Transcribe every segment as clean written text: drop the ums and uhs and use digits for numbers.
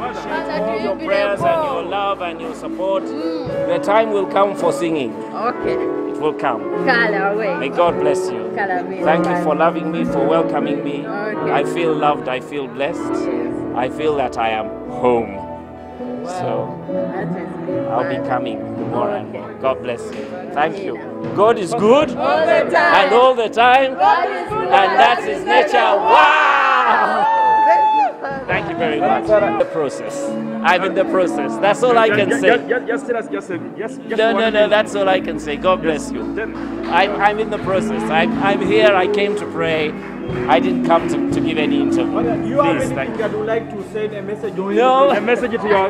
Appreciate all your prayers and your love and your support. The time will come for singing. Okay. It will come. Kala we. May God bless you. Thank you for loving me, for welcoming me. Okay. I feel loved, I feel blessed. I feel that I am home. So I'll be coming more and more. God bless you. Thank you. God is good All the time. and all the time. God is good. And that's his nature. Wow! Thank you very much. The process. I'm in the process. That's all I can say. Just tell us, just No, that's all I can say. God bless you. I'm in the process. I'm here. I came to pray. I didn't come to give any interview. You Please, have thank anything you. that would like to send a message? No. A message to your...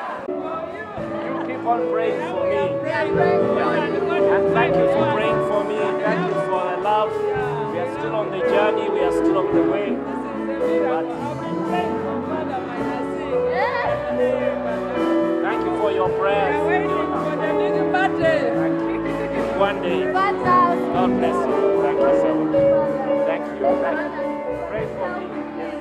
You keep on praying for me. And thank you for praying for me. Thank you for the love. We are still on the journey. We are still on the way. But thank you for your prayers. Thank you. One day. God bless you. Thank you so much. Thank you. Thank you. Pray for me. Yes.